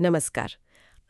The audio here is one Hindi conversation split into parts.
नमस्कार।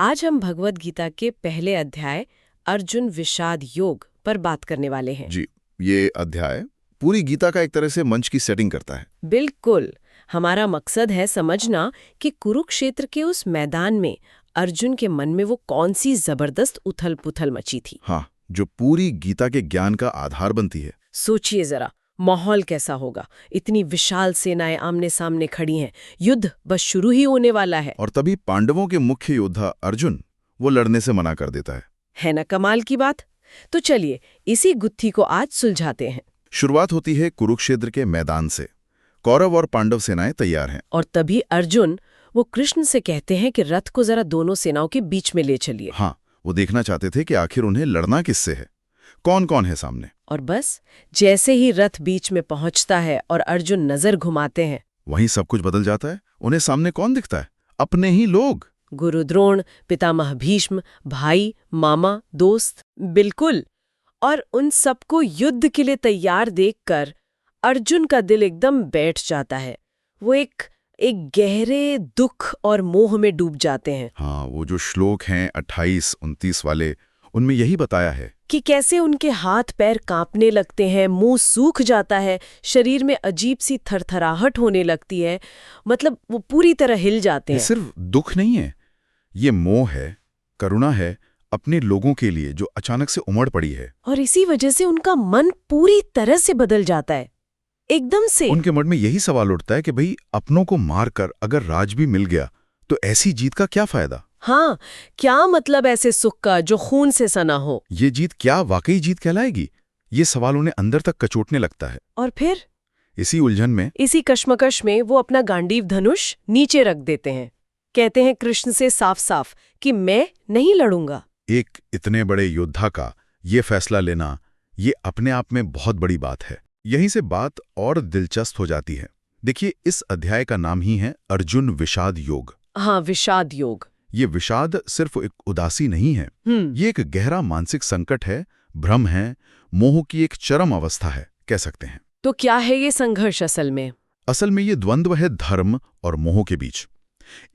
आज हम भगवद गीता के पहले अध्याय अर्जुन विषाद योग पर बात करने वाले हैं। जी, ये अध्याय पूरी गीता का एक तरह से मंच की सेटिंग करता है। बिल्कुल। हमारा मकसद है समझना कि कुरुक्षेत्र के उस मैदान में अर्जुन के मन में वो कौन सी जबरदस्त उथल-पुथल मची थी। हाँ, जो पूरी गीता के ज्ञान का आधार बनती है। सोचिए जरा, माहौल कैसा होगा। इतनी विशाल सेनाएं आमने सामने खड़ी हैं, युद्ध बस शुरू ही होने वाला है। और तभी पांडवों के मुख्य योद्धा अर्जुन वो लड़ने से मना कर देता है ना कमाल की बात। तो चलिए इसी गुत्थी को आज सुलझाते हैं। शुरुआत होती है कुरुक्षेत्र के मैदान से। कौरव और पांडव सेनाएं तैयार हैं। और तभी अर्जुन वो कृष्ण से कहते हैं कि रथ को जरा दोनों सेनाओं के बीच में ले चलिए। हाँ, वो देखना चाहते थे कि आखिर उन्हें लड़ना किससे है, कौन कौन है सामने। और बस जैसे ही रथ बीच में पहुंचता है और अर्जुन नजर घुमाते हैं, वहीं सब कुछ बदल जाता है। उन्हें सामने कौन दिखता है? अपने ही लोग। गुरु द्रोण, पितामह भीष्म, भाई, मामा, दोस्त। बिल्कुल। और उन सबको युद्ध के लिए तैयार देखकर अर्जुन का दिल एकदम बैठ जाता है। वो एक गहरे दुख और मोह में डूब जाते हैं। हाँ, वो जो श्लोक हैं 28-29 वाले, उनमें यही बताया है कि कैसे उनके हाथ पैर कांपने लगते हैं, मुंह सूख जाता है, शरीर में अजीब सी थरथराहट होने लगती है। मतलब वो पूरी तरह हिल जाते हैं। ये सिर्फ दुख नहीं है, ये मोह है, करुणा है अपने लोगों के लिए जो अचानक से उमड़ पड़ी है। और इसी वजह से उनका मन पूरी तरह से बदल जाता है, एकदम से। उनके मन में यही सवाल उठता है कि भाई अपनों को मारकर अगर राज भी मिल गया तो ऐसी जीत का क्या फायदा? हाँ, क्या मतलब ऐसे सुख का जो खून से सना हो? ये जीत क्या वाकई जीत कहलाएगी? ये सवाल उन्हें अंदर तक कचोटने लगता है। और फिर इसी उलझन में, इसी कश्मकश में वो अपना गांडीव धनुष नीचे रख देते हैं। कहते हैं कृष्ण से साफ साफ कि मैं नहीं लड़ूंगा। एक इतने बड़े योद्धा का ये फैसला लेना, ये अपने आप में बहुत बड़ी बात है। यहीं से बात और दिलचस्प हो जाती है। देखिए, इस अध्याय का नाम ही है अर्जुन विषाद योग। हाँ, विषाद योग। ये विषाद सिर्फ एक उदासी नहीं है, ये एक गहरा मानसिक संकट है, भ्रम है, मोह की एक चरम अवस्था है, कह सकते हैं। तो क्या है ये संघर्ष असल में? असल में ये द्वंद्व है धर्म और मोह के बीच।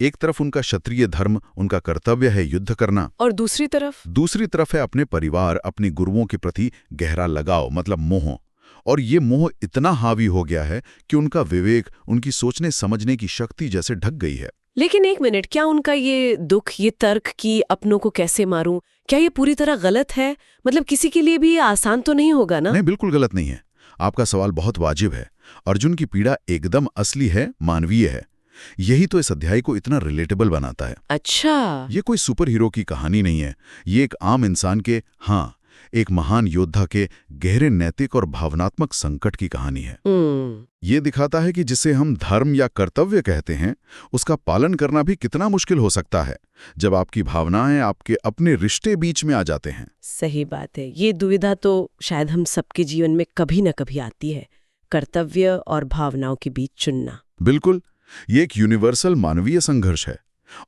एक तरफ उनका क्षत्रिय धर्म, उनका कर्तव्य है युद्ध करना, और दूसरी तरफ है अपने परिवार, अपने गुरुओं के प्रति गहरा लगाव, मतलब मोह। और ये मोह इतना हावी हो गया है कि उनका विवेक, उनकी सोचने समझने की शक्ति जैसे ढक गई है। लेकिन एक मिनट, क्या उनका ये दुख, ये तर्क कि अपनों को कैसे मारूं, क्या ये पूरी तरह गलत है? मतलब किसी के लिए भी ये आसान तो नहीं होगा ना? नहीं, बिल्कुल गलत नहीं है। आपका सवाल बहुत वाजिब है। अर्जुन की पीड़ा एकदम असली है, मानवीय है। यही तो इस अध्याय को इतना रिलेटेबल बनाता है। अच्छा। ये कोई सुपर हीरो की कहानी नहीं है। ये एक आम इंसान के, हाँ, एक महान योद्धा के गहरे नैतिक और भावनात्मक संकट की कहानी है। ये दिखाता है कि जिसे हम धर्म या कर्तव्य कहते हैं, उसका पालन करना भी कितना मुश्किल हो सकता है जब आपकी भावनाएं आपके अपने रिश्ते बीच में आ जाते हैं। सही बात है। ये दुविधा तो शायद हम सबके जीवन में कभी न कभी आती है, कर्तव्य और भावनाओं के बीच चुनना। बिल्कुल, ये एक यूनिवर्सल मानवीय संघर्ष है।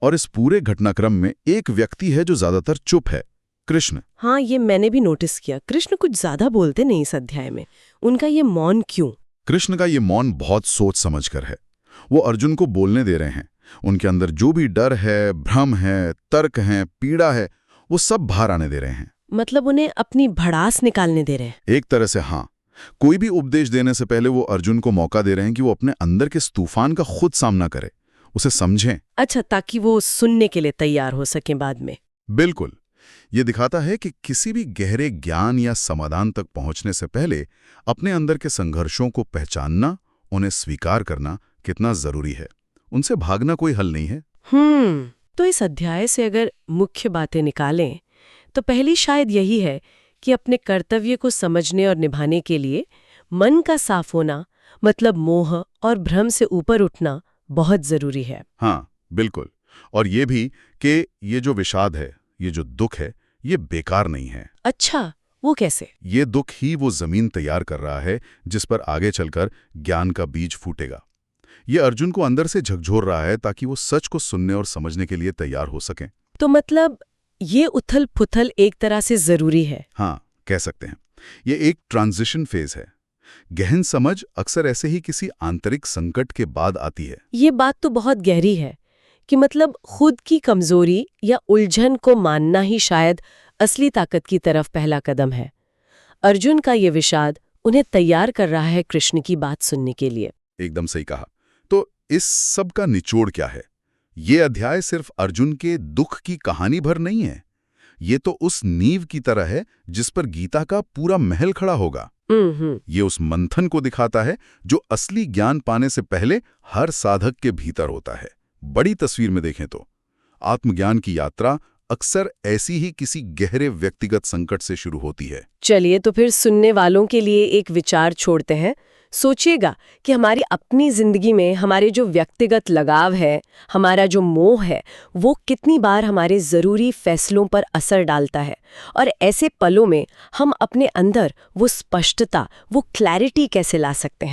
और इस पूरे घटनाक्रम में एक व्यक्ति है जो ज्यादातर चुप है, कृष्ण। हाँ, ये मैंने भी नोटिस किया। कृष्ण कुछ ज्यादा बोलते नहीं इस अध्याय में। उनका ये मौन क्यों? कृष्ण का ये मौन बहुत सोच समझकर है। वो अर्जुन को बोलने दे रहे हैं। उनके अंदर जो भी डर है, भ्रम है, तर्क है, पीड़ा है, वो सब बाहर आने दे रहे हैं। मतलब उन्हें अपनी भड़ास निकालने दे रहे हैं। एक तरह से हाँ। कोई भी उपदेश देने से पहले वो अर्जुन को मौका दे रहे हैं कि वो अपने अंदर के तूफान का खुद सामना करे, उसे समझें। अच्छा, ताकि वो सुनने के लिए तैयार हो सके बाद में। बिल्कुल। ये दिखाता है कि किसी भी गहरे ज्ञान या समाधान तक पहुंचने से पहले अपने अंदर के संघर्षों को पहचानना, उन्हें स्वीकार करना कितना जरूरी है। उनसे भागना कोई हल नहीं है। तो इस अध्याय से अगर मुख्य बातें निकालें तो पहली शायद यही है कि अपने कर्तव्य को समझने और निभाने के लिए मन का साफ होना, मतलब मोह और भ्रम से ऊपर उठना बहुत जरूरी है। हाँ, बिल्कुल। और ये भी कि ये जो विषाद है, ये जो दुख है, ये बेकार नहीं है। अच्छा, वो कैसे? ये दुख ही वो जमीन तैयार कर रहा है जिस पर आगे चलकर ज्ञान का बीज फूटेगा। ये अर्जुन को अंदर से झकझोर रहा है ताकि वो सच को सुनने और समझने के लिए तैयार हो सकें। तो मतलब ये उथल पुथल एक तरह से जरूरी है। हाँ, कह सकते हैं। ये एक ट्रांजिशन फेज है। गहन समझ अक्सर ऐसे ही किसी आंतरिक संकट के बाद आती है। ये बात तो बहुत गहरी है कि मतलब खुद की कमजोरी या उलझन को मानना ही शायद असली ताकत की तरफ पहला कदम है। अर्जुन का ये विषाद उन्हें तैयार कर रहा है कृष्ण की बात सुनने के लिए। एकदम सही कहा। तो इस सब का निचोड़ क्या है? ये अध्याय सिर्फ अर्जुन के दुख की कहानी भर नहीं है। ये तो उस नींव की तरह है जिस पर गीता का पूरा महल खड़ा होगा। ये उस मंथन को दिखाता है जो असली ज्ञान पाने से पहले हर साधक के भीतर होता है। बड़ी तस्वीर में देखें तो आत्मज्ञान की यात्रा अक्सर ऐसी ही किसी गहरे व्यक्तिगत संकट से शुरू होती है। चलिए तो फिर सुनने वालों के लिए एक विचार छोड़ते हैं। सोचिएगा कि हमारी अपनी जिंदगी में हमारे जो व्यक्तिगत लगाव है, हमारा जो मोह है, वो कितनी बार हमारे जरूरी फैसलों पर असर डालता है, और ऐसे पलों में हम अपने अंदर वो स्पष्टता, वो क्लैरिटी कैसे ला सकते हैं।